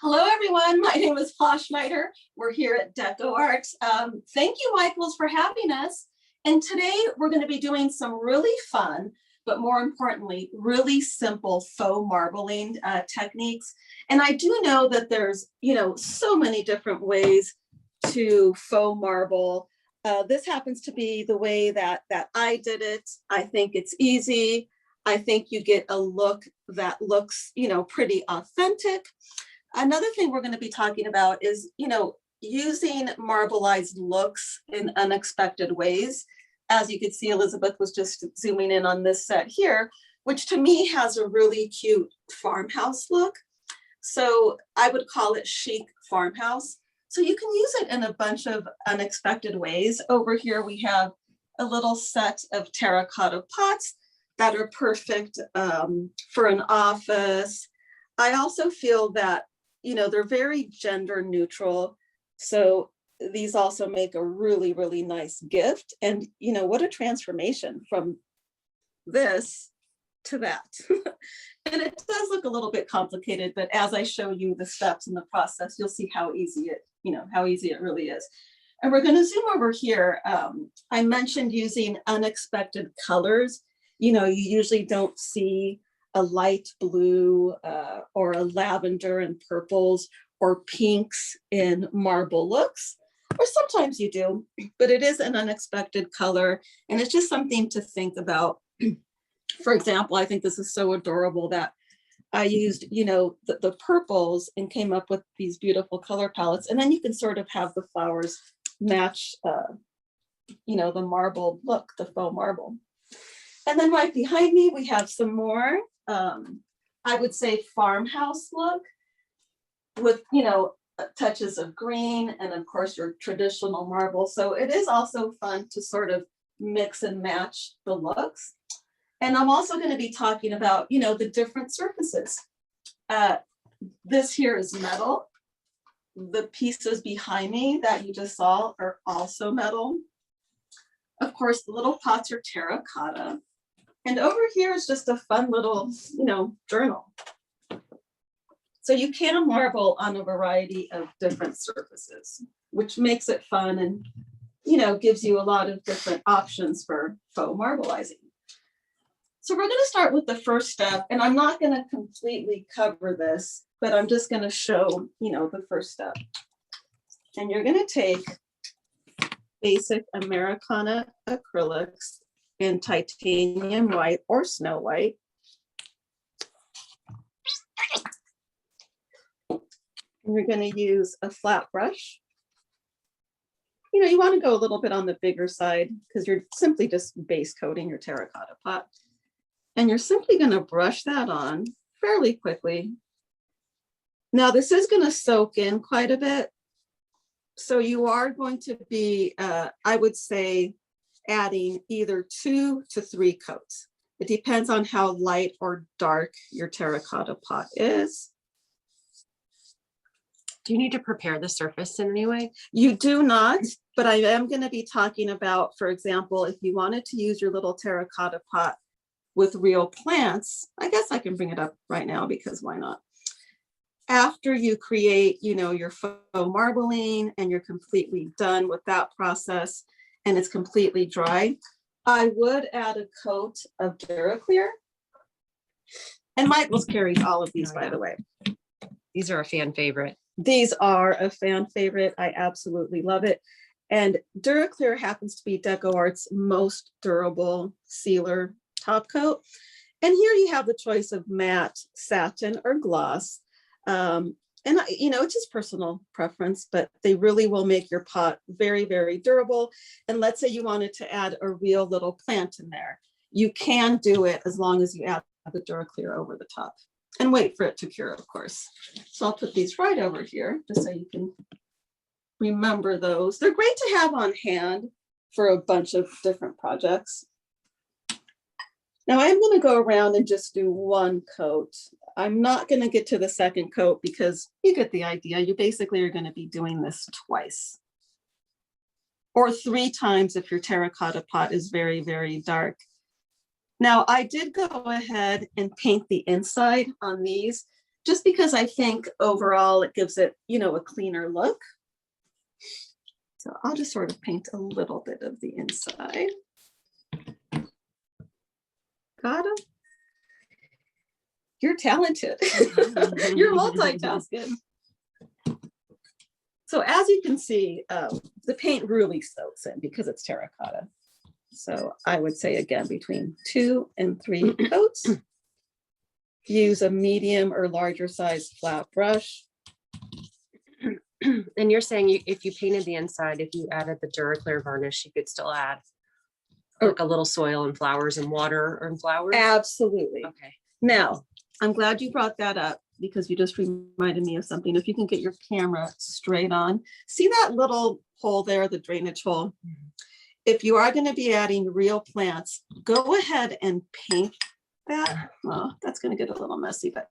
Hello, everyone. My name is Faux. We're here at DecoArt. Thank you, Michaels, for having us. And today we're going to be doing some really fun, but more importantly, really simple faux marbling techniques. And I do know that there's, so many different ways to faux marble. This happens to be the way that I did it. I think it's easy. I think you get a look that looks, pretty authentic. Another thing we're going to be talking about is, using marbleized looks in unexpected ways. As you can see, Elizabeth was just zooming in on this set here, which to me has a really cute farmhouse look. So I would call it chic farmhouse. So you can use it in a bunch of unexpected ways. Over here, we have a little set of terracotta pots that are perfect for an office. I also feel that they're very gender neutral. So these also make a really, really nice gift. And, what a transformation from this to that. And it does look a little bit complicated, but as I show you the steps in the process, you'll see how easy it really is. And we're going to zoom over here. I mentioned using unexpected colors. You usually don't see a light blue or a lavender and purples or pinks in marble looks, or sometimes you do, but it is an unexpected color and it's just something to think about. For example, I think this is so adorable that I used, the purples and came up with these beautiful color palettes, and then you can sort of have the flowers match, the marble look, the faux marble. And then right behind me, we have some more, I would say farmhouse look with, touches of green and of course your traditional marble. So it is also fun to sort of mix and match the looks. And I'm also going to be talking about, the different surfaces. This here is metal. The pieces behind me that you just saw are also metal. Of course, the little pots are terracotta. And over here is just a fun little, journal. So you can marble on a variety of different surfaces, which makes it fun and, gives you a lot of different options for faux marbleizing. So we're going to start with the first step, and I'm not going to completely cover this, but I'm just going to show, the first step. And you're going to take basic Americana acrylics in titanium white or snow white. And you're going to use a flat brush. You want to go a little bit on the bigger side because you're simply just base coating your terracotta pot. And you're simply going to brush that on fairly quickly. Now this is going to soak in quite a bit. So you are going to be, I would say, adding either 2 to 3 coats. It depends on how light or dark your terracotta pot is. Do you need to prepare the surface in any way? You do not, but I am going to be talking about, for example, if you wanted to use your little terracotta pot with real plants, I guess I can bring it up right now because why not? After you create, your faux marbling and you're completely done with that process and it's completely dry, I would add a coat of DecoArt. And Michael's carries all of these, by the way. These are a fan favorite. These are a fan favorite. I absolutely love it. And DecoArt happens to be DecoArt's most durable sealer top coat. And here you have the choice of matte, satin, or gloss. And it's just personal preference, but they really will make your pot very, very durable. And let's say you wanted to add a real little plant in there. You can do it as long as you add the DecoArt over the top and wait for it to cure, of course. So I'll put these right over here just so you can remember those. They're great to have on hand for a bunch of different projects. Now I'm going to go around and just do one coat. I'm not going to get to the second coat because you get the idea. You basically are going to be doing this twice or 3 times if your terracotta pot is very, very dark. Now I did go ahead and paint the inside on these just because I think overall it gives it, you know, a cleaner look. So I'll just sort of paint a little bit of the inside. Cotta, you're talented. You're multitasking. So as you can see, the paint really soaks in because it's terracotta. So I would say again, between 2 and 3 coats. Use a medium or larger size flat brush. And you're saying if you painted the inside, if you added the DuraClear varnish, you could still add like a little soil and flowers and water and flowers? Absolutely. Okay. Now, I'm glad you brought that up because you just reminded me of something. If you can get your camera straight on, see that little hole there, the drainage hole? If you are going to be adding real plants, go ahead and paint that. Well, that's going to get a little messy, but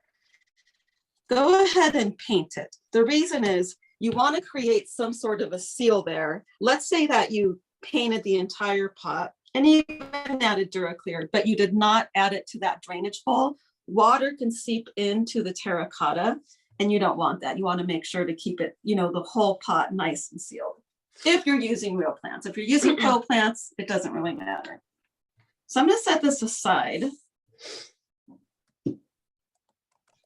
go ahead and paint it. The reason is you want to create some sort of a seal there. Let's say that you painted the entire pot and even added DuraClear, but you did not add it to that drainage hole. Water can seep into the terracotta and you don't want that. You want to make sure to keep it, you know, the whole pot nice and sealed. If you're using real plants, if you're using faux plants, it doesn't really matter. So I'm going to set this aside.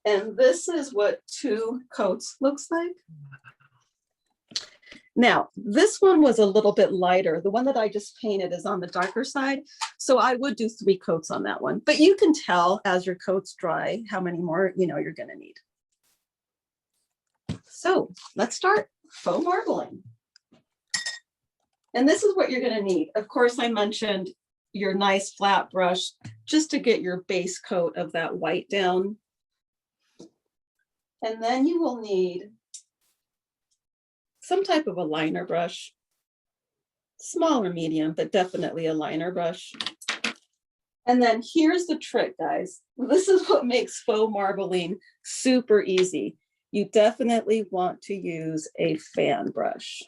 And this is what 2 coats looks like. Now, this one was a little bit lighter. The one that I just painted is on the darker side. So I would do 3 coats on that one. But you can tell as your coats dry how many more, you know, you're going to need. So let's start faux marbling. And this is what you're going to need. Of course, I mentioned your nice flat brush just to get your base coat of that white down. And then you will need some type of a liner brush, small or medium, but definitely a liner brush. And then here's the trick, guys. This is what makes faux marbling super easy. You definitely want to use a fan brush.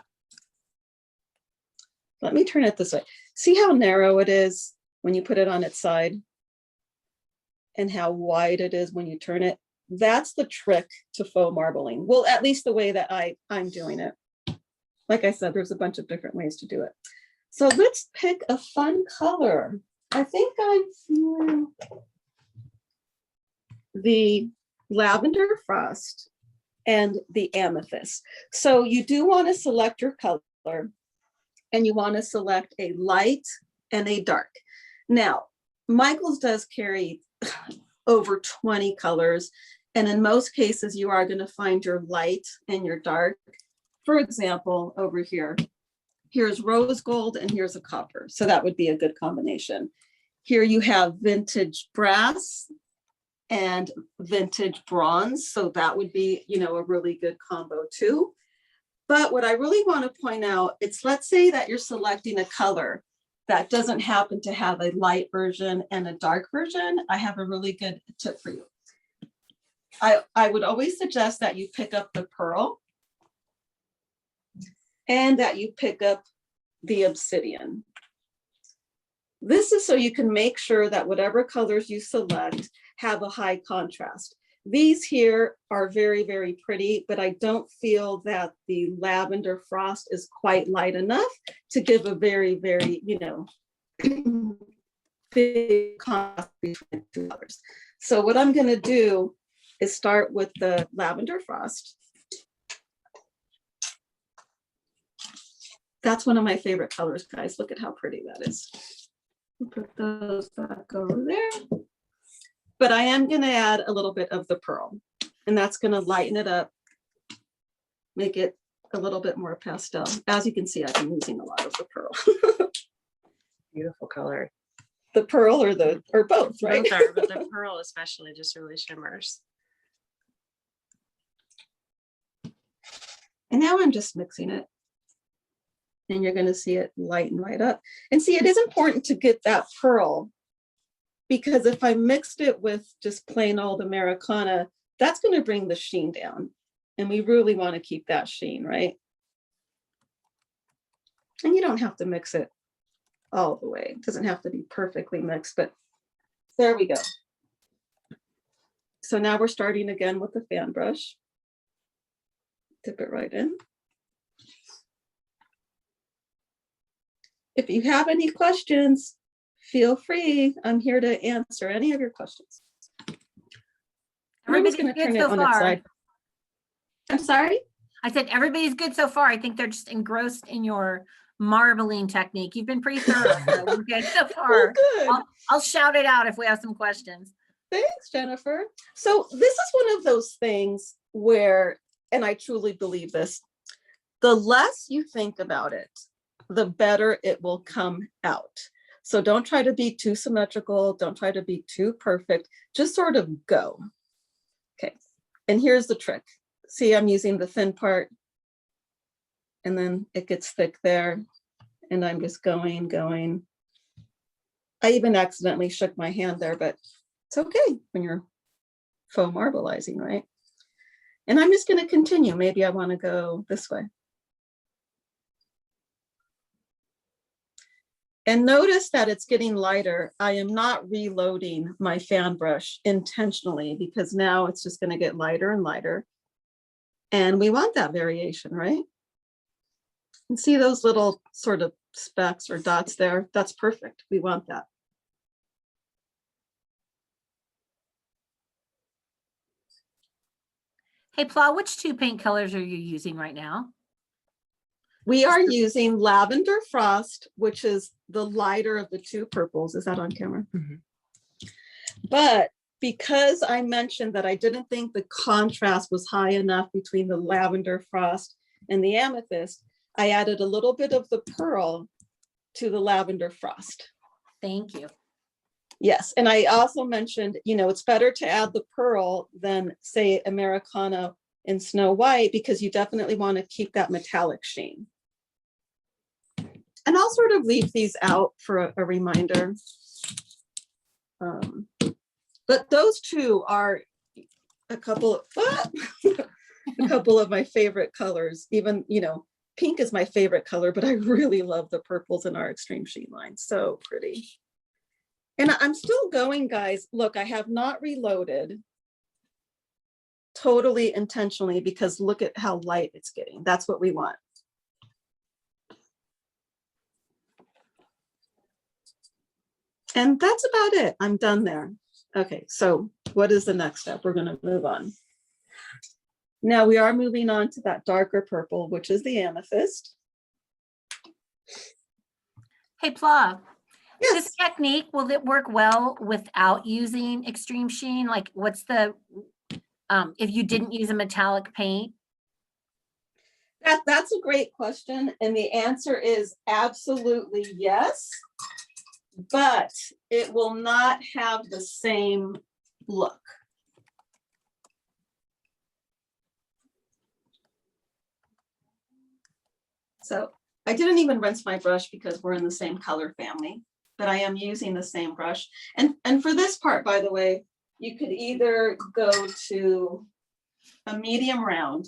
Let me turn it this way. See how narrow it is when you put it on its side and how wide it is when you turn it? That's the trick to faux marbling. Well, at least the way that I'm doing it. Like I said, there's a bunch of different ways to do it. So let's pick a fun color. I think I'm feeling the lavender frost and the amethyst. So you do want to select your color and you want to select a light and a dark. Now, Michaels does carry over 20 colors. And in most cases, you are going to find your light and your dark. For example, over here, here's rose gold and here's a copper. So that would be a good combination. Here you have vintage brass and vintage bronze. So that would be, you know, a really good combo too. But what I really want to point out, it's let's say that you're selecting a color that doesn't happen to have a light version and a dark version. I have a really good tip for you. I would always suggest that you pick up the pearl and that you pick up the obsidian. This is so you can make sure that whatever colors you select have a high contrast. These here are very, very pretty, but I don't feel that the lavender frost is quite light enough to give a very, very, you know, big contrast between the 2 colors. So what I'm going to do is start with the lavender frost. That's one of my favorite colors, guys. Look at how pretty that is. Put those back over there. But I am going to add a little bit of the pearl, and that's going to lighten it up, make it a little bit more pastel. As you can see, I've been using a lot of the pearl. Beautiful color. The pearl or both, right? Both are, but the pearl especially just really shimmers. And now I'm just mixing it. And you're going to see it lighten right up. And see, it is important to get that pearl, because if I mixed it with just plain old Americana, that's going to bring the sheen down. And we really want to keep that sheen, right? And you don't have to mix it all the way. It doesn't have to be perfectly mixed, but there we go. So now we're starting again with the fan brush. Dip it right in. If you have any questions, feel free. I'm here to answer any of your questions. I'm just going to turn it on its side. I'm sorry? I said everybody's good so far. I think they're just engrossed in your marbling technique. You've been pretty thorough. So we're good so far. Well, good. I'll shout it out if we have some questions. Thanks, Jennifer. So this is one of those things where, and I truly believe this, the less you think about it, the better it will come out. So don't try to be too symmetrical. Don't try to be too perfect. Just sort of go. Okay. And here's the trick. See, I'm using the thin part and then it gets thick there. And I'm just going. I even accidentally shook my hand there, but it's okay when you're faux marbleizing, right? And I'm just going to continue. Maybe I want to go this way. And notice that it's getting lighter. I am not reloading my fan brush intentionally because now it's just going to get lighter and lighter. And we want that variation, right? And see those little sort of specks or dots there? That's perfect. We want that. Hey, Pla, which two paint colors are you using right now? We are using Lavender Frost, which is the lighter of the two purples. Is that on camera? Mhm. But because I mentioned that I didn't think the contrast was high enough between the Lavender Frost and the Amethyst, I added a little bit of the pearl to the Lavender Frost. Thank you. Yes, and I also mentioned, you know, it's better to add the pearl than say Americana in Snow White because you definitely want to keep that metallic sheen. And I'll sort of leave these out for a reminder. But those two are a couple of my favorite colors. Even, you know, pink is my favorite color, but I really love the purples in our Extreme Sheen line. So pretty. And I'm still going, guys. Look, I have not reloaded totally intentionally because look at how light it's getting. That's what we want. And that's about it. I'm done there. Okay, so what is the next step? We're going to move on. Now we are moving on to that darker purple, which is the amethyst. Hey, Pla, Yes. this technique, will it work well without using Extreme Sheen? Like what's the, if you didn't use a metallic paint? That's a great question. And the answer is absolutely yes, but it will not have the same look. So I didn't even rinse my brush because we're in the same color family, but I am using the same brush. And for this part, by the way, you could either go to a medium round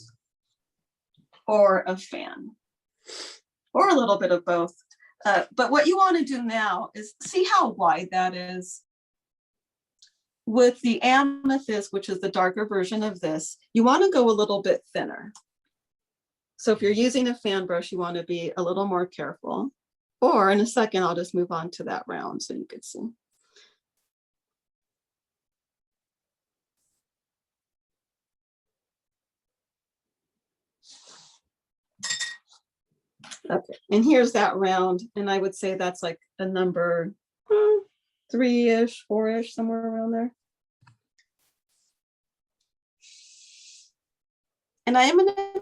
or a fan, or a little bit of both. But what you want to do now is see how wide that is. With the amethyst, which is the darker version of this, you want to go a little bit thinner. So if you're using a fan brush, you want to be a little more careful. Or in a second, I'll just move on to that round so you can see. Okay, and here's that round, and I would say that's like a number 3-ish, 4-ish, somewhere around there. And I am going to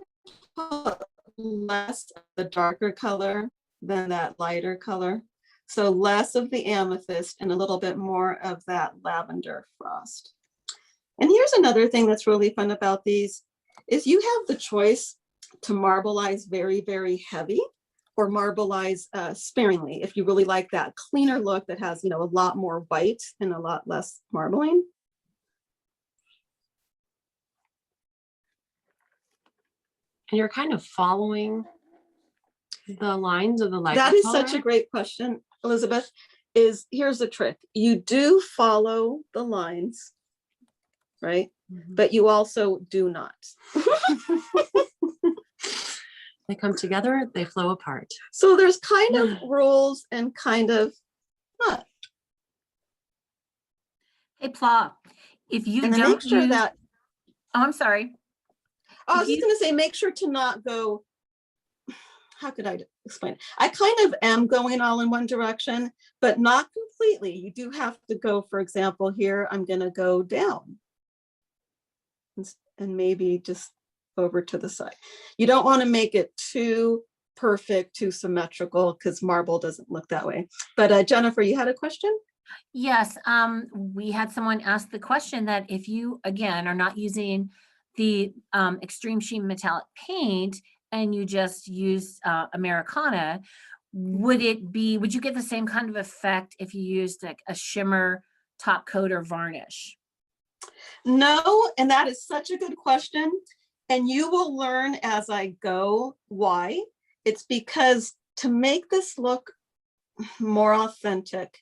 put less of the darker color than that lighter color. So less of the amethyst and a little bit more of that lavender frost. And here's another thing that's really fun about these is you have the choice to marbleize very, very heavy or marbleize sparingly if you really like that cleaner look that has, you know, a lot more white and a lot less marbling. And you're kind of following the lines of the light. That is such a great question, Elizabeth. Here's the trick. You do follow the lines right? Mhm. But you also do not. They come together, they flow apart. So there's kind of rules and kind of not. Hey, Pla, if you And then make don't sure use, that, oh, I'm sorry. I If was just you- gonna say, make sure to not go, how could I explain? I kind of am going all in one direction, but not completely. You do have to go, for example, here, I'm gonna go down. And maybe just over to the side. You don't want to make it too perfect, too symmetrical, because marble doesn't look that way. But Jennifer, you had a question? Yes, we had someone ask the question that if you, again, are not using the Extreme Sheen metallic paint and you just use Americana, would you get the same kind of effect if you used like a shimmer top coat or varnish? No, and that is such a good question. And you will learn as I go why. It's because to make this look more authentic,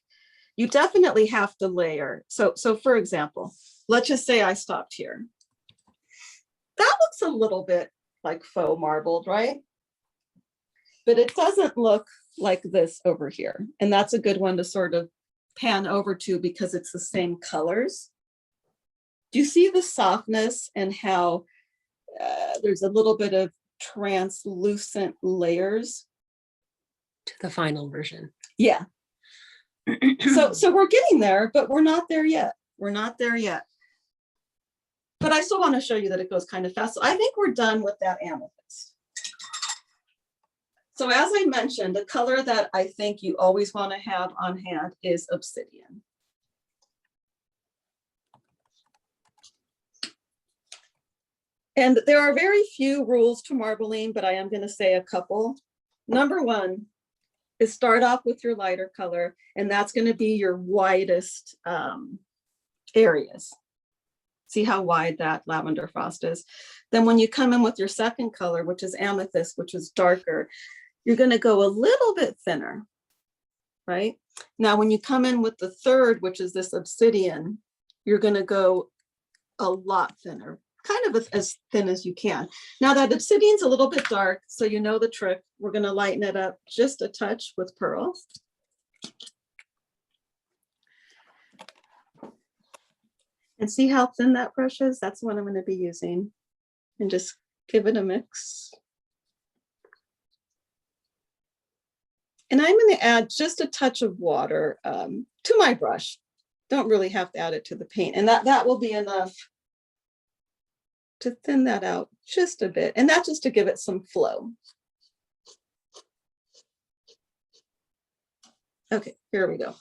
you definitely have to layer. So for example, let's just say I stopped here. That looks a little bit like faux marbled, right? But it doesn't look like this over here. And that's a good one to sort of pan over to because it's the same colors. Do you see the softness and how there's a little bit of translucent layers? To the final version. Yeah. So we're getting there, but we're not there yet. We're not there yet. But I still want to show you that it goes kind of fast. So I think we're done with that amethyst. So as I mentioned, the color that I think you always want to have on hand is obsidian. And there are very few rules to marbling, but I am going to say a couple. Number one is start off with your lighter color, and that's going to be your widest areas. See how wide that lavender frost is. Then when you come in with your second color, which is amethyst, which is darker, you're going to go a little bit thinner, right? Now, when you come in with the third, which is this obsidian, you're going to go a lot thinner, kind of as thin as you can. Now that obsidian's a little bit dark, so you know the trick. We're going to lighten it up just a touch with pearl. And see how thin that brush is? That's what I'm going to be using. And just give it a mix. And I'm going to add just a touch of water to my brush. Don't really have to add it to the paint. And that will be enough to thin that out just a bit. And that's just to give it some flow. Okay, here we go.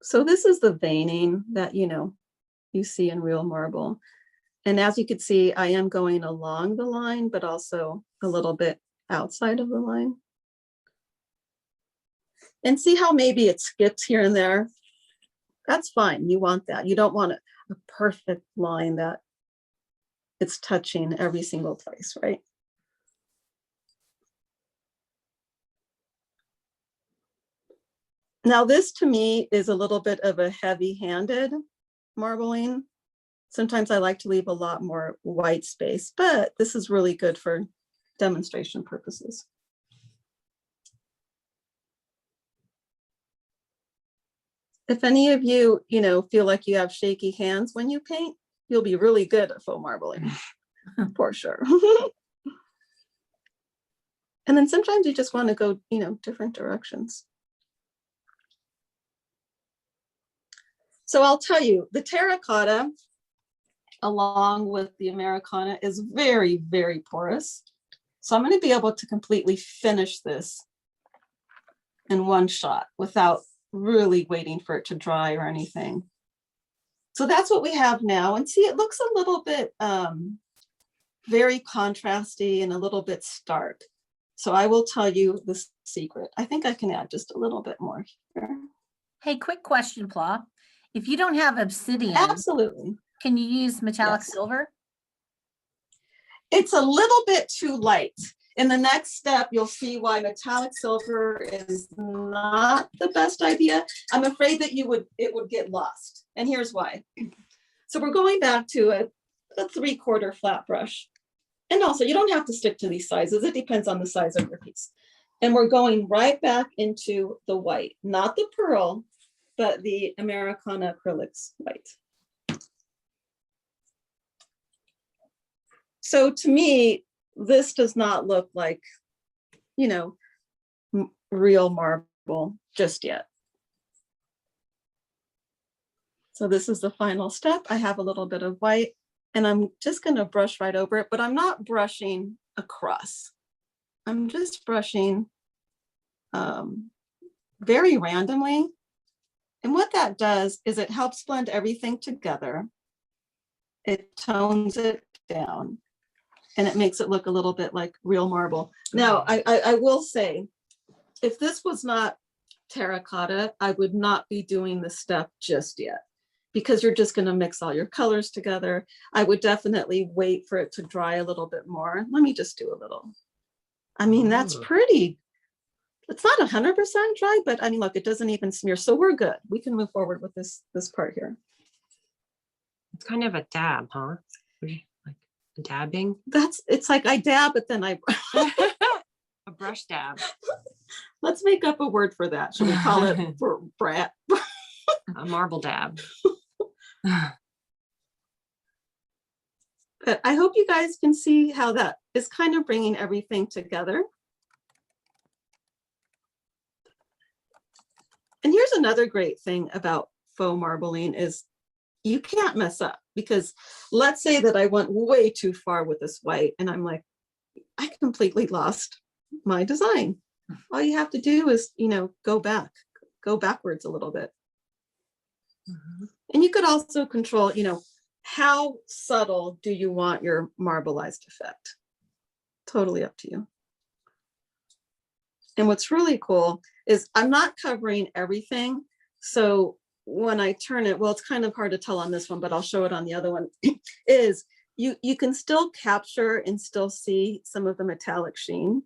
So this is the veining that, you see in real marble. And as you can see, I am going along the line, but also a little bit outside of the line. And see how maybe it skips here and there? That's fine. You want that. You don't want a perfect line that it's touching every single place, right? Now this to me is a little bit of a heavy-handed marbling. Sometimes I like to leave a lot more white space, but this is really good for demonstration purposes. If any of you, feel like you have shaky hands when you paint, you'll be really good at faux marbling, for sure. And then sometimes you just want to go, different directions. So I'll tell you, the terracotta, along with the Americana, is very, very porous. So I'm going to be able to completely finish this in one shot without really waiting for it to dry or anything. So that's what we have now. And see, it looks a little bit very contrasty and a little bit stark. So I will tell you the secret. I think I can add just a little bit more here. Hey, quick question, Pla. If you don't have obsidian, Absolutely. Can you use metallic Yes. silver? It's a little bit too light. In the next step, you'll see why metallic silver is not the best idea. I'm afraid that it would get lost. And here's why. So we're going back to a 3/4 flat brush. And also, you don't have to stick to these sizes. It depends on the size of your piece. And we're going right back into the white, not the pearl, but the Americana Acrylics white. So to me, this does not look like, you know, real marble just yet. So this is the final step. I have a little bit of white and I'm just going to brush right over it, but I'm not brushing across. I'm just brushing very randomly. And what that does is it helps blend everything together. It tones it down and it makes it look a little bit like real marble. Now, I will say, if this was not terracotta, I would not be doing this step just yet, because you're just going to mix all your colors together. I would definitely wait for it to dry a little bit more. Let me just do a little. I mean, that's pretty. It's not 100% dry, but I mean, look, it doesn't even smear. So we're good. We can move forward with this part here. It's kind of a dab, huh? Like dabbing. It's like I dab, but then I A brush dab. Let's make up a word for that. Should we call it brat? A marble dab. But I hope you guys can see how that is kind of bringing everything together. And here's another great thing about faux marbling is you can't mess up, because let's say that I went way too far with this white and I'm like, I completely lost my design. All you have to do is, you know, go backwards a little bit. Mm-hmm. And you could also control, you know, how subtle do you want your marbleized effect? Totally up to you. And what's really cool is I'm not covering everything. So when I turn it, well, it's kind of hard to tell on this one, but I'll show it on the other one, is you can still capture and still see some of the metallic sheen.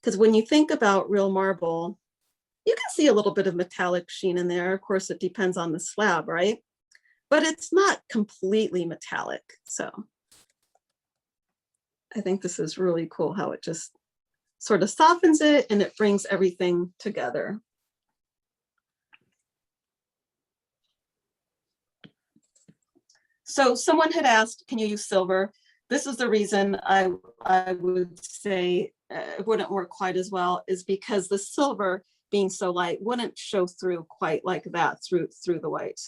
Because when you think about real marble, you can see a little bit of metallic sheen in there. Of course, it depends on the slab, right? But it's not completely metallic. So I think this is really cool how it just sort of softens it and it brings everything together. So someone had asked, can you use silver? This is the reason I would say it wouldn't work quite as well, is because the silver being so light wouldn't show through quite like that through the white.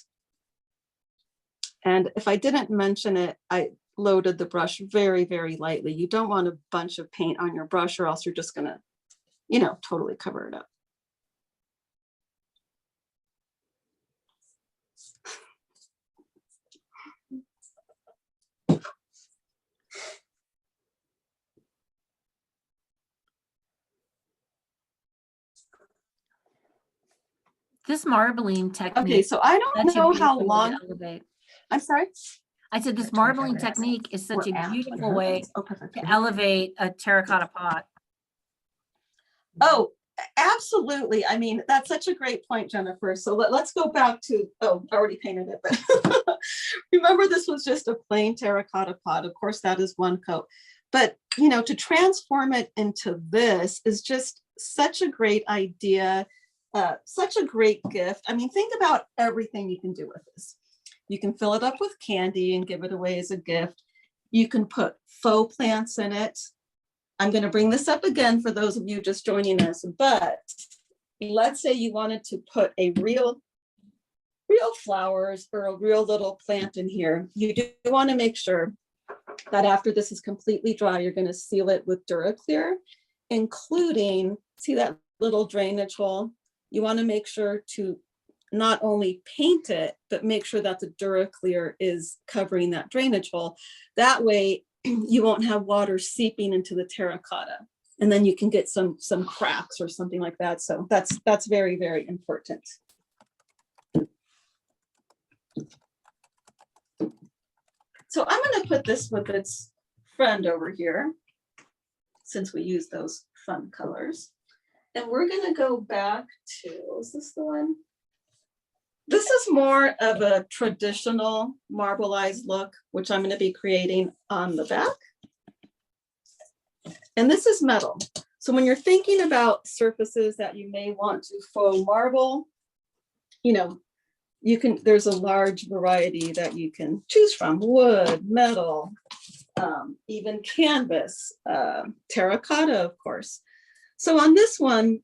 And if I didn't mention it, I loaded the brush very, very lightly. You don't want a bunch of paint on your brush or else you're just gonna, you know, totally cover it up. This marbling technique. Okay, so I don't know how long. I'm sorry? I said this marbling technique is such a beautiful way to elevate a terracotta pot. Oh, absolutely. I mean, that's such a great point, Jennifer. So let's go back to, oh, I already painted it, but remember this was just a plain terracotta pot. Of course, that is one coat. But, you know, to transform it into this is just such a great idea. Such a great gift. I mean, think about everything you can do with this. You can fill it up with candy and give it away as a gift. You can put faux plants in it. I'm going to bring this up again for those of you just joining us, but let's say you wanted to put a real flowers or a real little plant in here. You do want to make sure that after this is completely dry, you're going to seal it with DuraClear, including, see that little drainage hole? You want to make sure to not only paint it, but make sure that the DuraClear is covering that drainage hole. That way you won't have water seeping into the terracotta, and then you can get some cracks or something like that. So that's very, very important. So I'm going to put this with its friend over here. since we use those fun colors. And we're gonna go back to, is this the one? This is more of a traditional marbleized look, which I'm gonna be creating on the back. And this is metal. So when you're thinking about surfaces that you may want to faux marble, you know, you can, there's a large variety that you can choose from: wood, metal, even canvas, terracotta, of course. So on this one,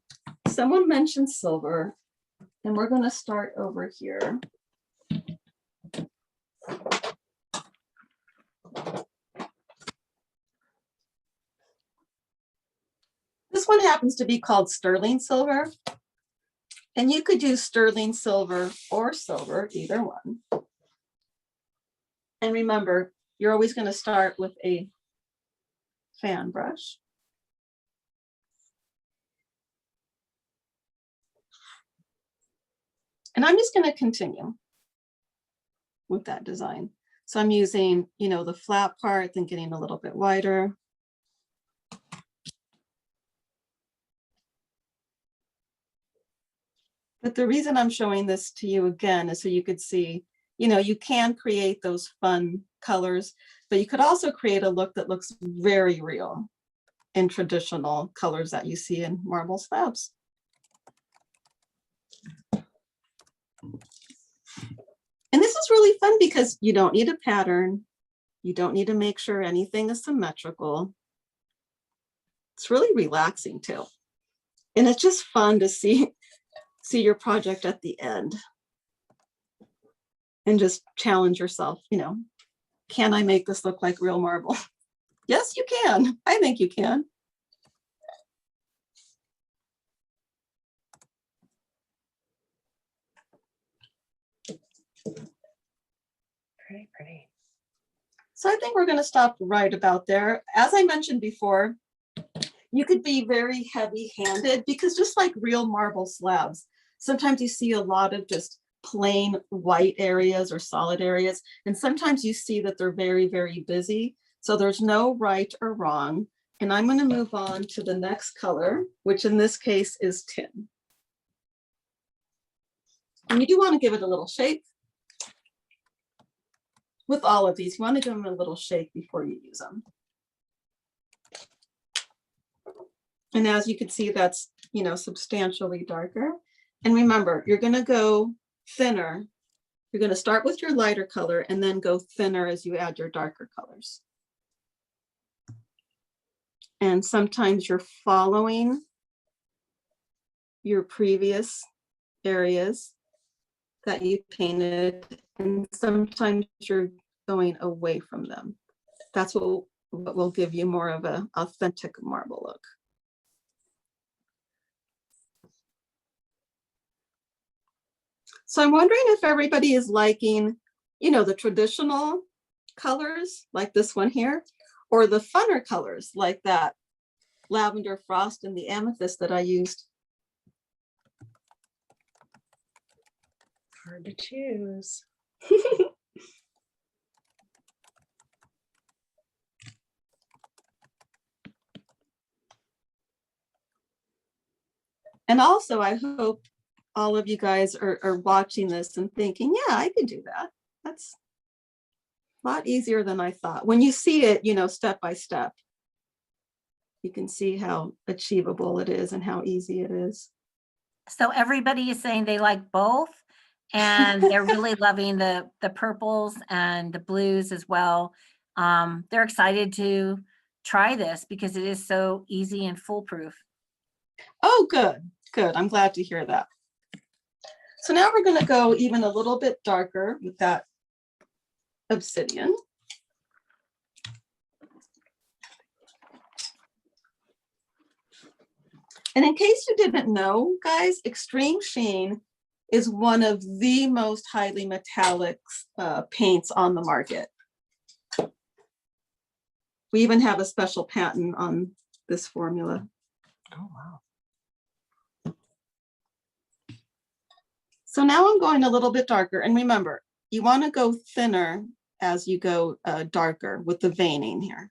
someone mentioned silver, and we're going to start over here. This one happens to be called sterling silver. And you could use sterling silver or silver, either one. And remember, you're always going to start with a fan brush. And I'm just going to continue with that design. So I'm using, you know, the flat part, then getting a little bit wider. But the reason I'm showing this to you again is so you could see, you know, you can create those fun colors, but you could also create a look that looks very real in traditional colors that you see in marble slabs. And this is really fun because you don't need a pattern. You don't need to make sure anything is symmetrical. It's really relaxing too. And it's just fun to see your project at the end and just challenge yourself, you know, can I make this look like real marble? Yes, you can. I think you can. Pretty, pretty. So I think we're going to stop right about there. As I mentioned before, you could be very heavy-handed because just like real marble slabs, sometimes you see a lot of just plain white areas or solid areas. And sometimes you see that they're very, very busy. So there's no right or wrong. And I'm going to move on to the next color, which in this case is tin. And you do want to give it a little shake. With all of these, you want to give them a little shake before you use them. And as you can see, that's, you know, substantially darker. And remember, you're going to go thinner. You're going to start with your lighter color and then go thinner as you add your darker colors. And sometimes you're following your previous areas that you painted, and sometimes you're going away from them. That's what will give you more of an authentic marble look. So I'm wondering if everybody is liking, you know, the traditional colors like this one here, or the funner colors like that lavender frost and the amethyst that I used. Hard to choose. And also, I hope all of you guys are watching this and thinking, yeah, I can do that. That's a lot easier than I thought. When you see it, you know, step by step, you can see how achievable it is and how easy it is. So everybody is saying they like both, and they're really loving the purples and the blues as well. They're excited to try this because it is so easy and foolproof. Oh, good, good. I'm glad to hear that. So now we're going to go even a little bit darker with that obsidian. And in case you didn't know, guys, Extreme Sheen is one of the most highly metallic paints on the market. We even have a special patent on this formula. Oh, wow. So now I'm going a little bit darker. And remember, you want to go thinner as you go darker with the veining here.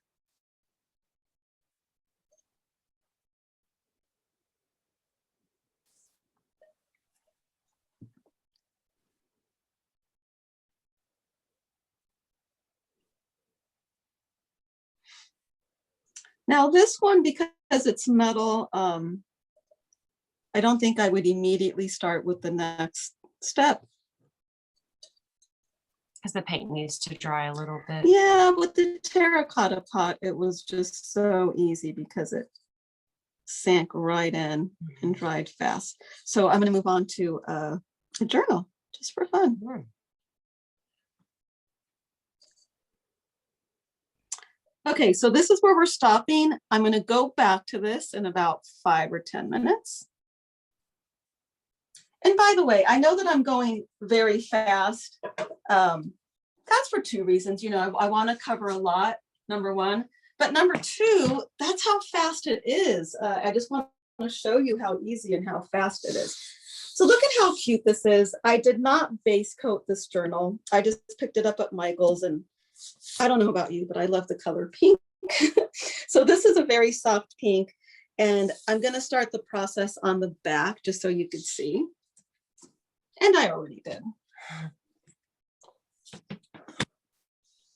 Now this one, because it's metal, I don't think I would immediately start with the next step. Because the paint needs to dry a little bit. Yeah, with the terracotta pot, it was just so easy because it sank right in and dried fast. So I'm going to move on to a journal just for fun. Okay, so this is where we're stopping. I'm going to go back to this in about 5 or 10 minutes. And by the way, I know that I'm going very fast. That's for 2 reasons. You know, I want to cover a lot, number one. But number 2, that's how fast it is. I just want to show you how easy and how fast it is. So look at how cute this is. I did not base coat this journal. I just picked it up at Michael's, and I don't know about you, but I love the color pink. So this is a very soft pink, and I'm going to start the process on the back just so you could see. And I already did.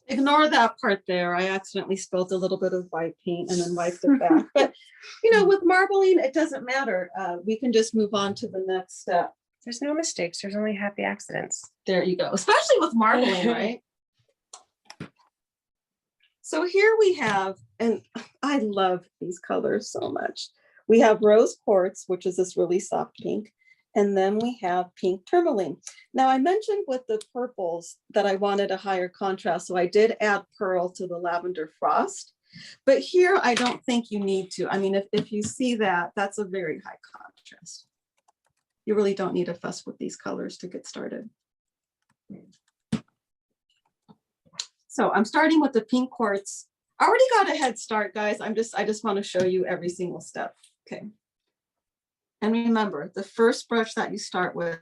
Ignore that part there. I accidentally spilled a little bit of white paint and then wiped it back. But, you know, with marbling, it doesn't matter. We can just move on to the next step. There's no mistakes. There's only happy accidents. There you go. Especially with marbling, right? So here we have, and I love these colors so much. We have rose quartz, which is this really soft pink. And then we have pink tourmaline. Now I mentioned with the purples that I wanted a higher contrast. So I did add pearl to the lavender frost. But here I don't think you need to. I mean, if you see that, that's a very high contrast. You really don't need to fuss with these colors to get started. So I'm starting with the pink quartz. I already got a head start, guys. I just want to show you every single step. Okay. And remember, the first brush that you start with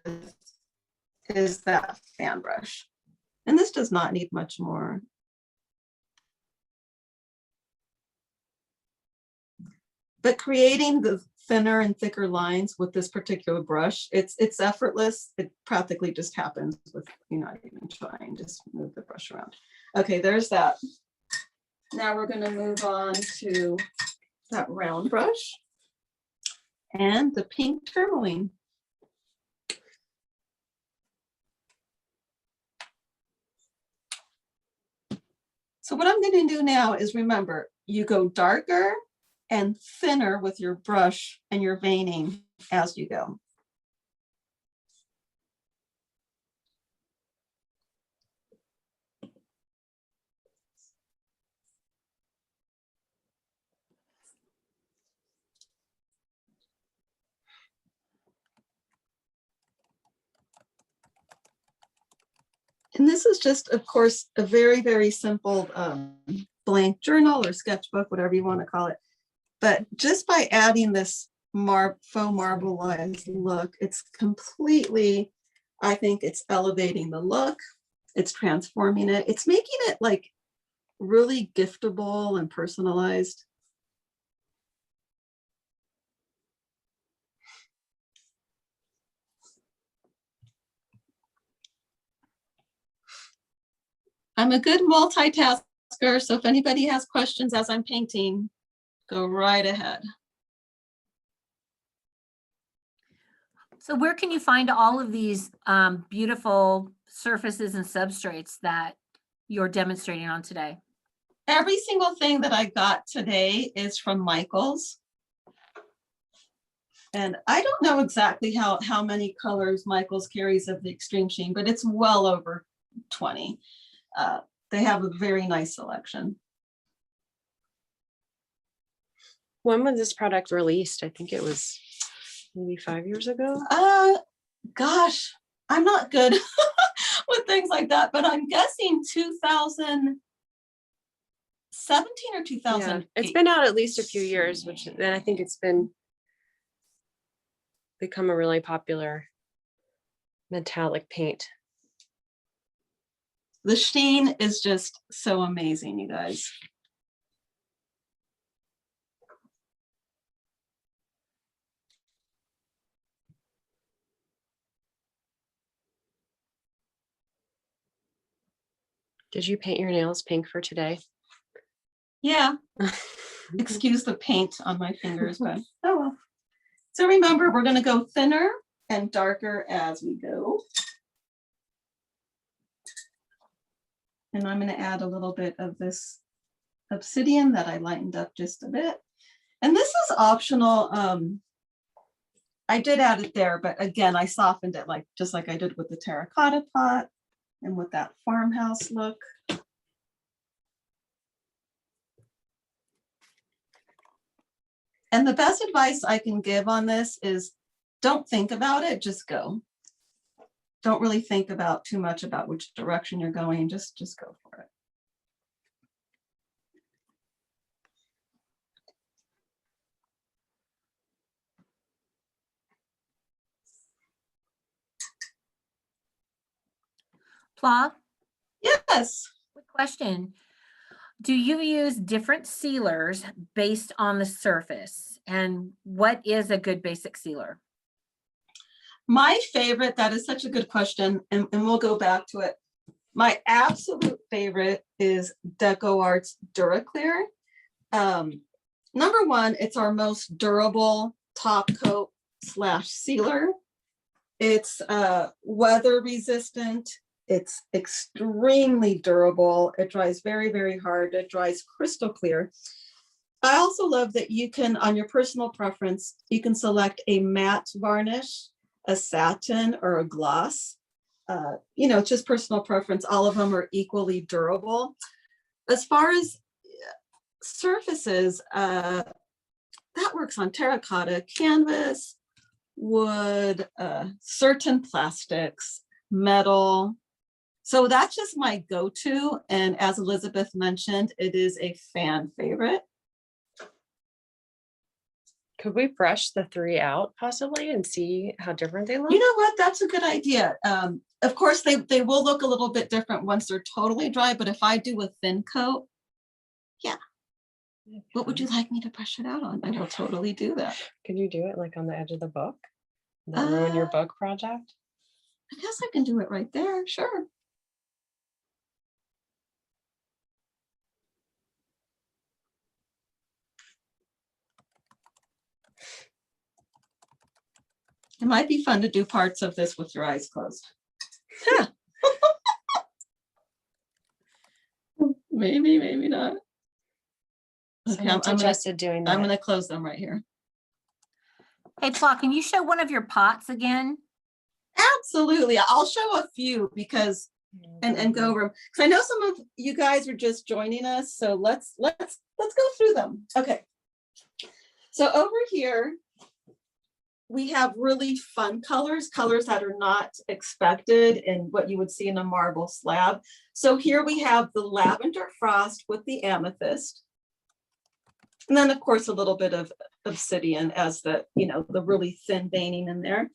is that fan brush. And this does not need much more. But creating the thinner and thicker lines with this particular brush, it's effortless. It practically just happens with you not even trying. Just move the brush around. Okay, there's that. Now we're going to move on to that round brush and the pink tourmaline. So what I'm going to do now is remember, you go darker and thinner with your brush and your veining as you go. And this is just, of course, a very, very simple blank journal or sketchbook, whatever you want to call it. But just by adding this faux marbleized look, it's completely, I think it's elevating the look. It's transforming it. It's making it like really giftable and personalized. I'm a good multitasker, so if anybody has questions as I'm painting, go right ahead. So where can you find all of these beautiful surfaces and substrates that you're demonstrating on today? Every single thing that I got today is from Michael's. And I don't know exactly how many colors Michael's carries of the Extreme Sheen, but it's well over 20. They have a very nice selection. When was this product released? I think it was maybe 5 years ago. Gosh, I'm not good with things like that, but I'm guessing 2017 or 2000. Yeah, it's been out at least a few years, which then I think it's become a really popular metallic paint. The sheen is just so amazing, you guys. Did you paint your nails pink for today? Yeah. Excuse the paint on my fingers, but oh well. So remember, we're going to go thinner and darker as we go. And I'm going to add a little bit of this obsidian that I lightened up just a bit. And this is optional. I did add it there, but again, I softened it just like I did with the terracotta pot and with that farmhouse look. And the best advice I can give on this is don't think about it, just go. Don't really think about too much about which direction you're going, just go for it. Pla, Yes. quick question. Do you use different sealers based on the surface? And what is a good basic sealer? My favorite, that is such a good question, and we'll go back to it. My absolute favorite is DecoArt's DuraClear. Number one, it's our most durable top coat / sealer. It's weather resistant. It's extremely durable. It dries very, very hard. It dries crystal clear. I also love that you can, on your personal preference, you can select a matte varnish, a satin, or a gloss. It's just personal preference. All of them are equally durable. As far as surfaces, that works on terracotta, canvas, wood, certain plastics, metal. So that's just my go-to. And as Elizabeth mentioned, it is a fan favorite. Could we brush the 3 out possibly and see how different they look? You know what? That's a good idea. Of course, they will look a little bit different once they're totally dry, but if I do a thin coat, yeah. What would you like me to brush it out on? I will totally do that. Could you do it like on the edge of the book? Not ruin your book project? I guess I can do it right there. Sure. It might be fun to do parts of this with your eyes closed. Maybe, maybe not. Okay, I'm interested doing that. I'm going to close them right here. Hey, Pla, can you show one of your pots again? Absolutely. I'll show a few because and go over them because I know some of you guys are just joining us. So let's go through them. Okay. So over here, we have really fun colors that are not expected in what you would see in a marble slab. So here we have the lavender frost with the amethyst. And then of course, a little bit of obsidian as the really thin veining in there.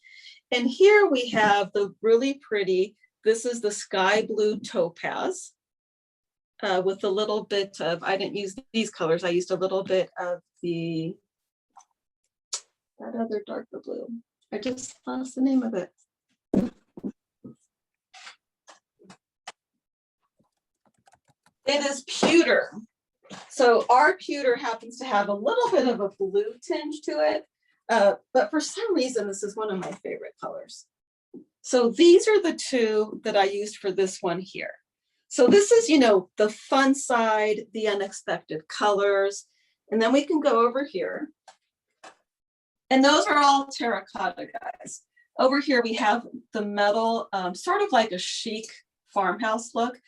And here we have the really pretty, this is the sky blue topaz with a little bit of, I didn't use these colors. I used a little bit of that other darker blue. I just lost the name of it. It is pewter. So our pewter happens to have a little bit of a blue tinge to it, but for some reason, this is one of my favorite colors. So these are the 2 that I used for this one here. So this is, the fun side, the unexpected colors, and then we can go over here. And those are all terracotta, guys. Over here, we have the metal, sort of like a chic farmhouse look.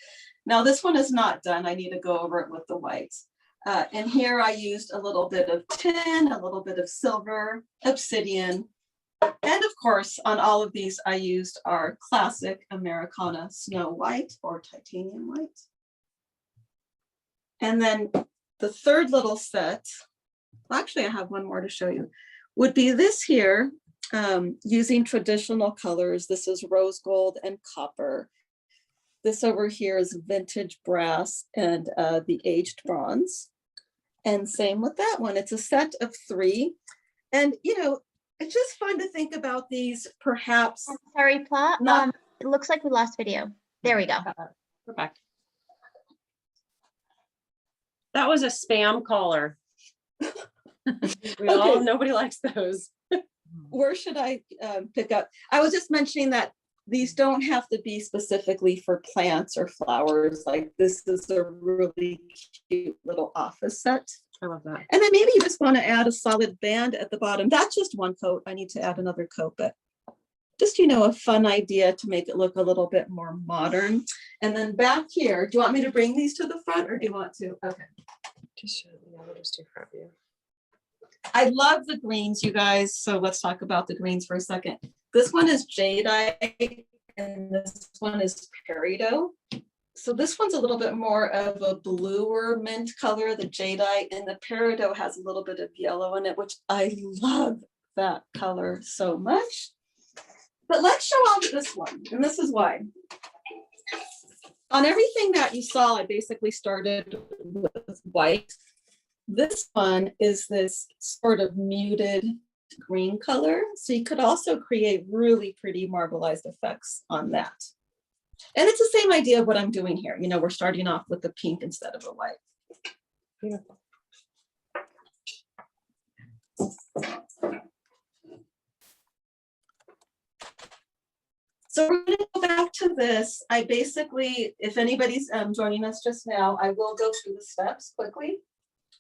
Now, this one is not done. I need to go over it with the whites. And here I used a little bit of tin, a little bit of silver, obsidian. And of course, on all of these, I used our classic Americana snow white or titanium white. And then the third little set, well, actually, I have one more to show you, would be this here, using traditional colors. This is rose gold and copper. This over here is vintage brass and the aged bronze. And same with that one. It's a set of 3. And, it's just fun to think about these perhaps. Sorry, Pla. It looks like we lost video. There we go. We're back. That was a spam caller. Okay. Nobody likes those. Where should I pick up? I was just mentioning that these don't have to be specifically for plants or flowers. Like this is a really cute little office set. I love that. And then maybe you just want to add a solid band at the bottom. That's just one coat. I need to add another coat, but just, you know, a fun idea to make it look a little bit more modern. And then back here, do you want me to bring these to the front or do you want to? Okay. We'll just do front view. I love the greens, you guys. So let's talk about the greens for a second. This one is jadeite and this one is peridot. So this one's a little bit more of a bluer mint color, the jadeite, and the peridot has a little bit of yellow in it, which I love that color so much. But let's show off this one, and this is why. On everything that you saw, I basically started with white. This one is this sort of muted green color. So you could also create really pretty marbleized effects on that. And it's the same idea of what I'm doing here. You know, we're starting off with the pink instead of a white. Beautiful. So we're going to go back to this. I basically, if anybody's joining us just now, I will go through the steps quickly.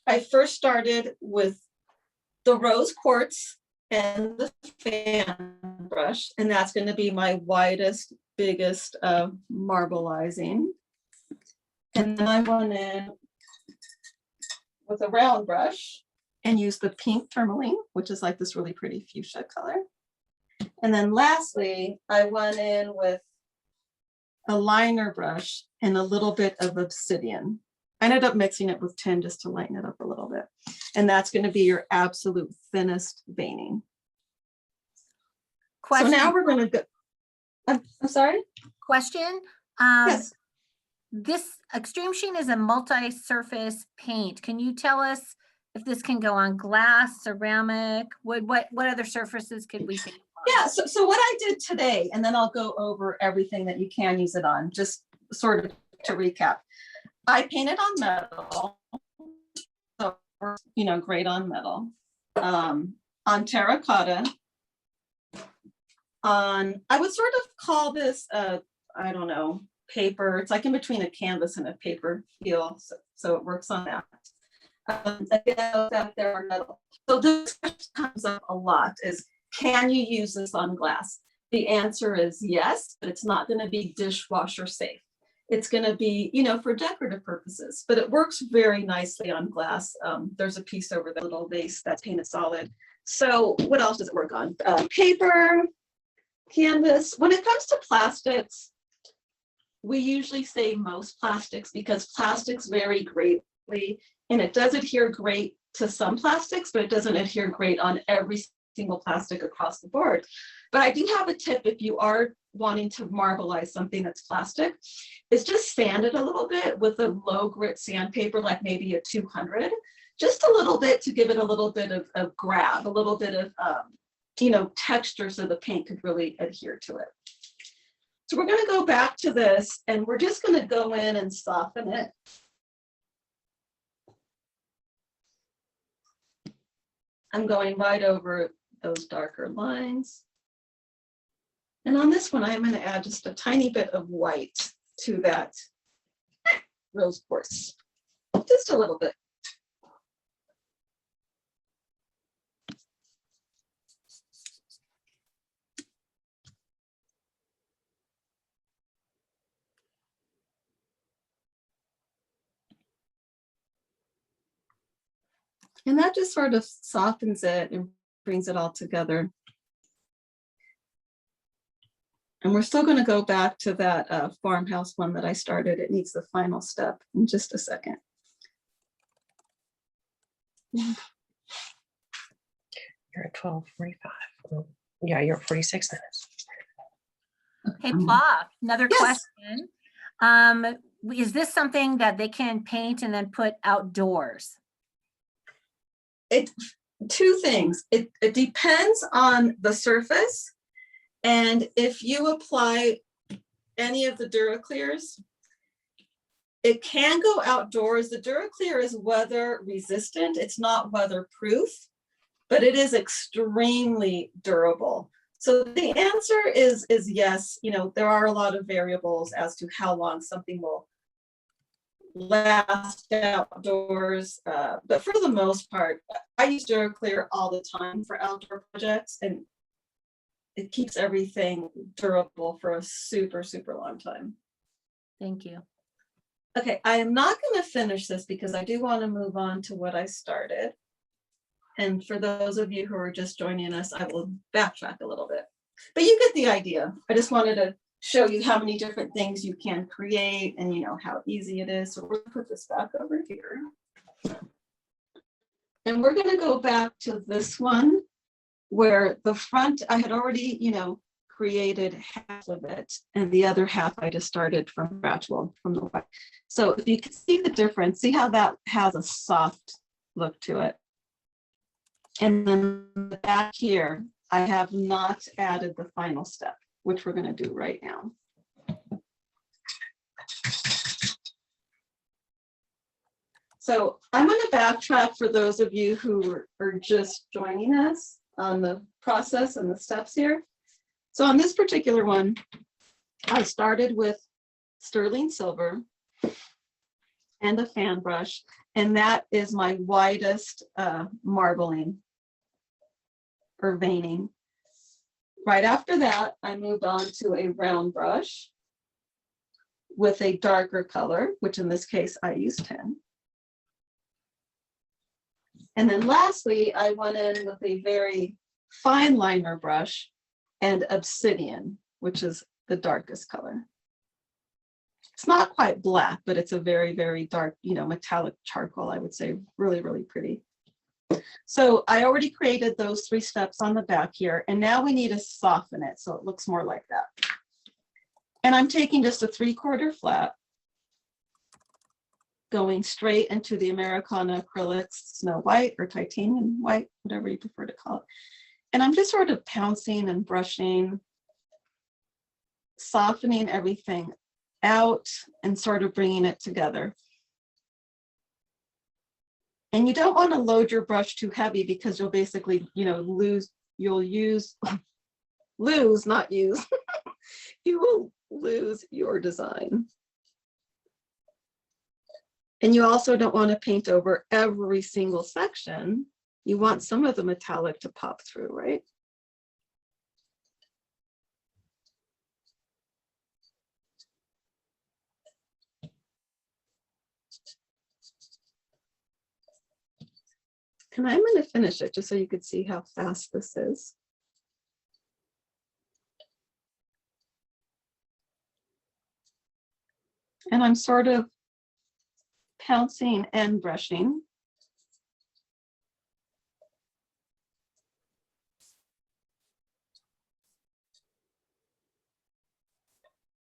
I first started with the rose quartz and the fan brush, and that's going to be my widest, biggest marbleizing. And then I went in with a round brush and used the pink tourmaline, which is like this really pretty fuchsia color. And then lastly, I went in with a liner brush and a little bit of obsidian. I ended up mixing it with tin just to lighten it up a little bit. And that's going to be your absolute thinnest veining. Question. So now we're going to go. I'm sorry? Question. Yes. This Extreme Sheen is a multi-surface paint. Can you tell us if this can go on glass, ceramic? What other surfaces could we paint? Yeah, so what I did today, and then I'll go over everything that you can use it on, just sort of to recap. I painted on metal, so you know, great on metal, on terracotta, on, I would sort of call this, I don't know, paper. It's like in between a canvas and a paper feel, so it works on that. Again, out there on metal. So this question comes up a lot is, can you use this on glass? The answer is yes, but it's not going to be dishwasher safe. It's going to be, you know, for decorative purposes, but it works very nicely on glass. There's a piece over the little vase that's painted solid. So what else does it work on? Paper, canvas. When it comes to plastics, we usually say most plastics because plastics vary greatly, and it does adhere great to some plastics, but it doesn't adhere great on every single plastic across the board. But I do have a tip if you are wanting to marbleize something that's plastic, is just sand it a little bit with a low grit sandpaper, like maybe a 200, just a little bit to give it a little bit of grab, a little bit of, you know, texture so the paint could really adhere to it. So we're going to go back to this and we're just going to go in and soften it. I'm going right over those darker lines. And on this one, I'm going to add just a tiny bit of white to that rose quartz, just a little bit. And that just sort of softens it and brings it all together. And we're still going to go back to that farmhouse one that I started. It needs the final step in just a second. You're at 12:45. Yeah, you're at 46 minutes. Hey, Pla, another Yes. question. Is this something that they can paint and then put outdoors? Two things. It depends on the surface. And if you apply any of the DuraClears, It can go outdoors. The DuraClear is weather resistant. It's not weatherproof, but it is extremely durable. So the answer is yes. You know, there are a lot of variables as to how long something will last outdoors. But for the most part, I use DuraClear all the time for outdoor projects, and it keeps everything durable for a super, super long time. Thank you. Okay, I am not going to finish this because I do want to move on to what I started. And for those of you who are just joining us, I will backtrack a little bit. But you get the idea. I just wanted to show you how many different things you can create and you know how easy it is. So we're going to put this back over here. And we're going to go back to this one where the front, I had already, you know, created half of it, and the other half I just started from scratch, well, from the white. So if you can see the difference, see how that has a soft look to it. And then back here, I have not added the final step, which we're going to do right now. So I'm going to backtrack for those of you who are just joining us on the process and the steps here. So on this particular one, I started with sterling silver and a fan brush, and that is my widest marbling or veining. Right after that, I moved on to a round brush with a darker color, which in this case I used 10. And then lastly, I went in with a very fine liner brush and obsidian, which is the darkest color. It's not quite black, but it's a very, very dark, you know, metallic charcoal, I would say. Really, really pretty. So I already created those 3 steps on the back here, and now we need to soften it so it looks more like that. And I'm taking just a 3/4 flat, going straight into the Americana Acrylics Snow White or Titanium White, whatever you prefer to call it. And I'm just sort of pouncing and brushing, softening everything out and sort of bringing it together. And you don't want to load your brush too heavy because you'll basically, you know, you'll you will lose your design. And you also don't want to paint over every single section. You want some of the metallic to pop through, right? And I'm going to finish it just so you could see how fast this is. And I'm sort of pouncing and brushing.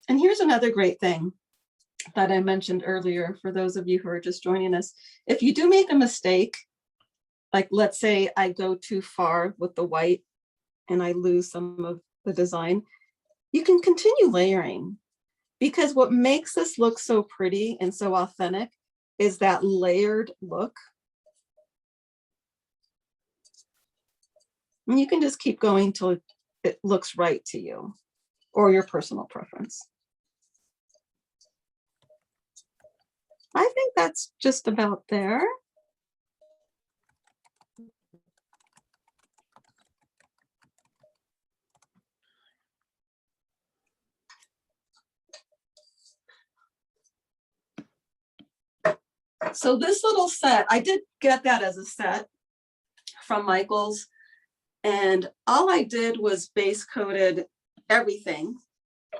And here's another great thing that I mentioned earlier for those of you who are just joining us. If you do make a mistake, like let's say I go too far with the white and I lose some of the design, you can continue layering, because what makes this look so pretty and so authentic is that layered look. And you can just keep going till it looks right to you or your personal preference. I think that's just about there. So this little set, I did get that as a set from Michaels, and all I did was base coated everything,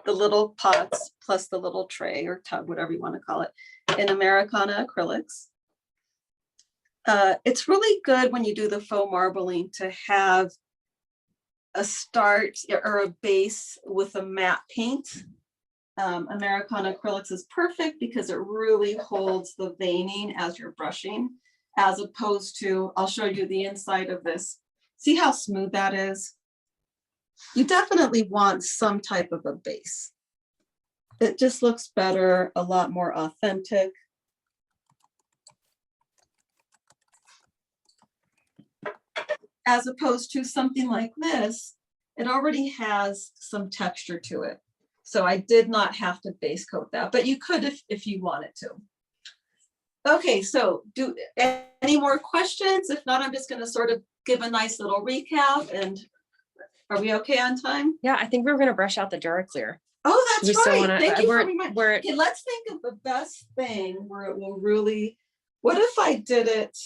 the little pots plus the little tray or tub, whatever you want to call it, in Americana Acrylics. It's really good when you do the faux marbling to have a start or a base with a matte paint. Americana Acrylics is perfect because it really holds the veining as you're brushing, as opposed to, I'll show you the inside of this. See how smooth that is? You definitely want some type of a base. It just looks better, a lot more authentic. As opposed to something like this, it already has some texture to it. So I did not have to base coat that, but you could if you wanted to. Okay, so do any more questions? If not, I'm just going to sort of give a nice little recap. And are we okay on time? Yeah, I think we're gonna brush out the DuraClear. Oh, We that's still right. wanna- Thank you for where- reminding. where- Okay, let's think of the best thing where it will really, what if I did it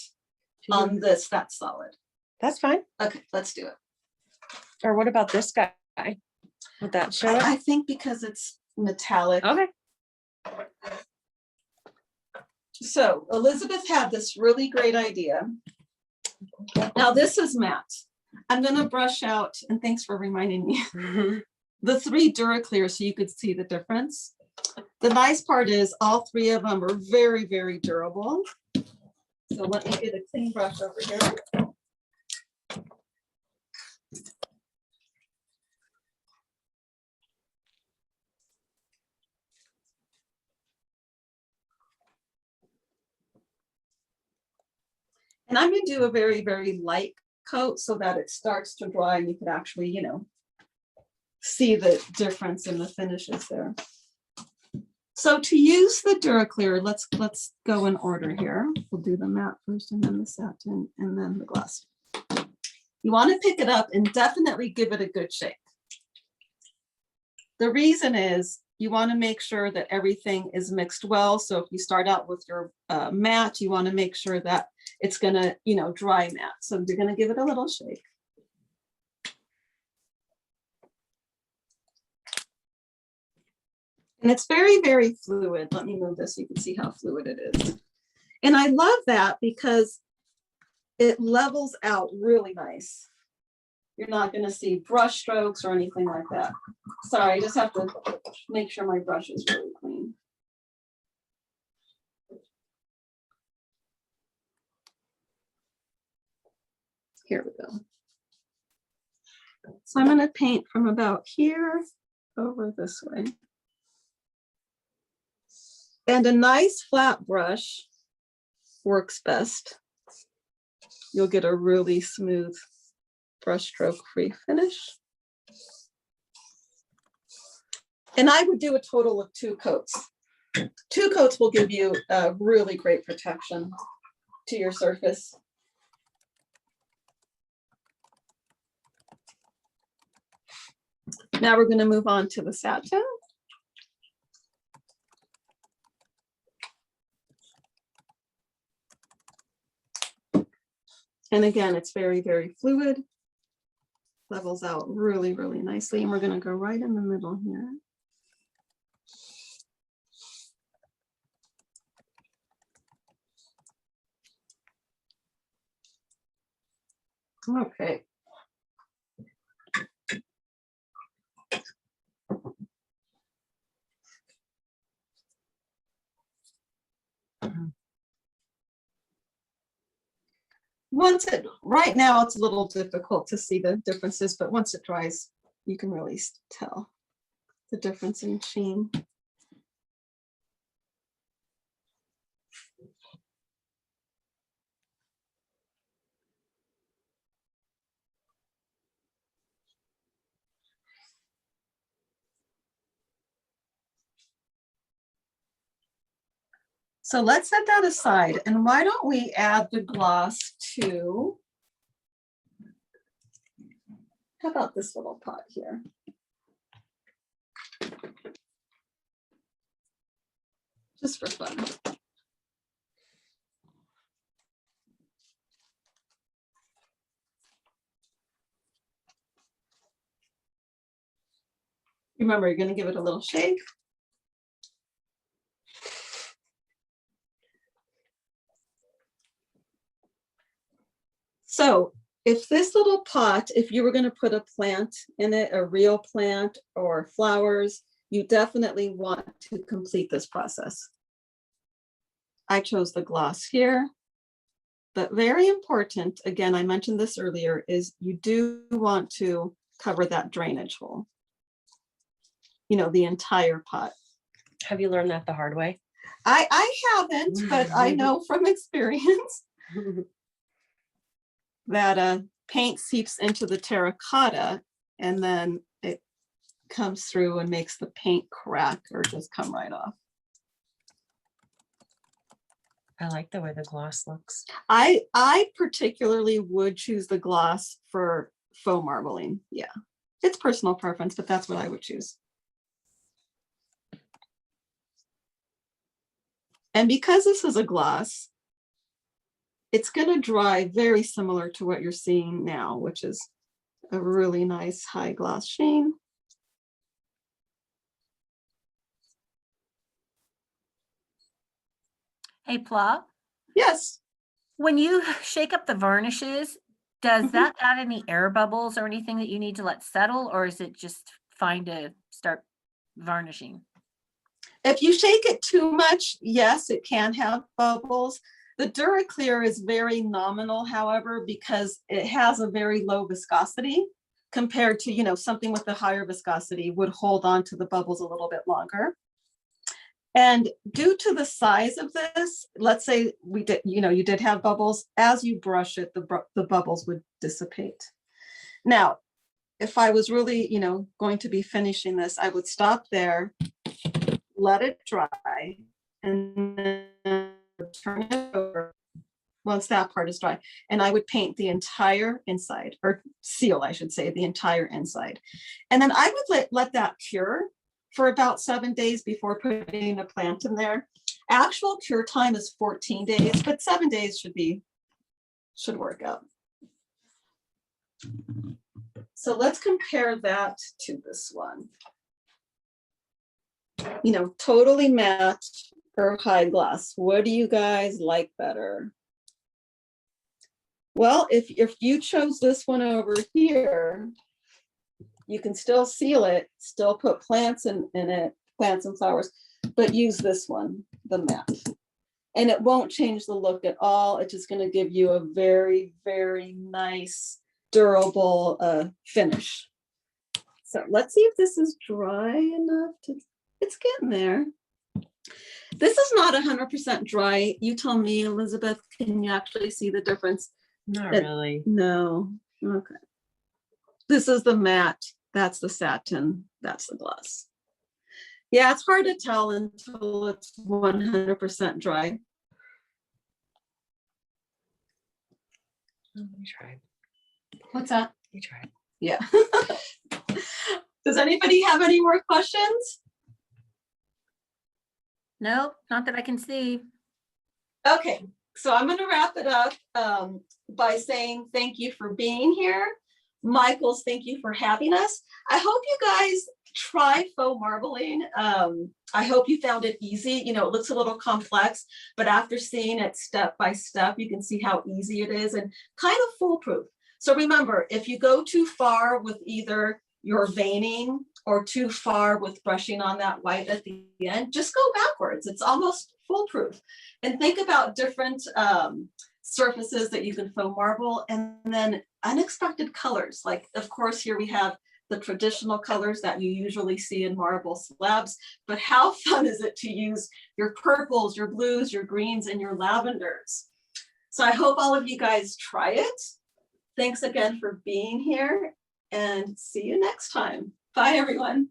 on this, that's solid. That's fine. Okay, let's do it. Or what about this guy? Would that show it? I think because it's metallic. Okay. So Elizabeth had this really great idea. Now this is matte. I'm gonna brush out, and thanks for reminding me, the 3 DuraClear so you could see the difference. The nice part is all 3 of them are very, very durable. So let me get a clean brush over here. And I'm going to do a very, very light coat so that it starts to dry and you can actually, you know, see the difference in the finishes there. So to use the DuraClear, let's go in order here. We'll do the matte first and then the satin and then the gloss. You want to pick it up and definitely give it a good shake. The reason is you want to make sure that everything is mixed well. So if you start out with your matte, you want to make sure that it's going to, you know, dry matte. So you're going to give it a little shake. And it's very, very fluid. Let me move this so you can see how fluid it is. And I love that because it levels out really nice. You're not going to see brush strokes or anything like that. Sorry, I just have to make sure my brush is really clean. Here we go. So I'm going to paint from about here over this way. And a nice flat brush works best. You'll get a really smooth brush stroke free finish. And I would do a total of 2 coats. 2 coats will give you a really great protection to your surface. Now we're going to move on to the satin. And again, it's very, very fluid. Levels out really, really nicely. And we're going to go right in the middle here. Okay. Once it, right now it's a little difficult to see the differences, but once it dries, you can really tell the difference in sheen. So let's set that aside. And why don't we add the gloss to, how about this little pot here? Just for fun. Remember, you're going to give it a little shake. So if this little pot, if you were going to put a plant in it, a real plant or flowers, you definitely want to complete this process. I chose the gloss here, but very important, again, I mentioned this earlier, is you do want to cover that drainage hole, you know, the entire pot. Have you learned that the hard way? I haven't, but I know from experience that paint seeps into the terracotta and then it comes through and makes the paint crack or just come right off. I like the way the gloss looks. I particularly would choose the gloss for faux marbling. Yeah, it's personal preference, but that's what I would choose. And because this is a gloss, it's going to dry very similar to what you're seeing now, which is a really nice high gloss sheen. Hey, Pla, Yes. when you shake up the varnishes, does Mhm. that add any air bubbles or anything that you need to let settle, or is it just fine to start varnishing? If you shake it too much, yes, it can have bubbles. The DuraClear is very nominal, however, because it has a very low viscosity compared to, you know, something with a higher viscosity would hold on to the bubbles a little bit longer. And due to the size of this, let's say we did, you know, you did have bubbles, as you brush it, the bubbles would dissipate. Now, if I was really, you know, going to be finishing this, I would stop there, let it dry, and then turn it over once that part is dry. And I would paint the entire inside, or seal, I should say, the entire inside. And then I would let that cure for about 7 days before putting a plant in there. Actual cure time is 14 days, but 7 days should work out. So let's compare that to this one. You know, totally matte or high gloss. What do you guys like better? Well, if you chose this one over here, you can still seal it, still put plants in it, plants and flowers, but use this one, the matte. And it won't change the look at all. It's just going to give you a very, very nice, durable finish. So let's see if this is dry enough to, it's getting there. This is not 100% dry. You tell me, Elizabeth, can you actually see the difference? Not really. No. Okay. This is the matte. That's the satin. That's the gloss. Yeah, it's hard to tell until it's 100% dry. Oh, you tried. What's that? You tried. Yeah. Does anybody have any more questions? Nope, not that I can see. Okay, so I'm going to wrap it up by saying thank you for being here. Michaels, thank you for having us. I hope you guys try faux marbling. I hope you found it easy. You know, it looks a little complex, but after seeing it step by step, you can see how easy it is and kind of foolproof. So remember, if you go too far with either your veining or too far with brushing on that white at the end, just go backwards. It's almost foolproof. And think about different surfaces that you can faux marble, and then unexpected colors. Like, of course, here we have the traditional colors that you usually see in marble slabs, but how fun is it to use your purples, your blues, your greens, and your lavenders? So I hope all of you guys try it. Thanks again for being here, and see you next time. Bye, everyone.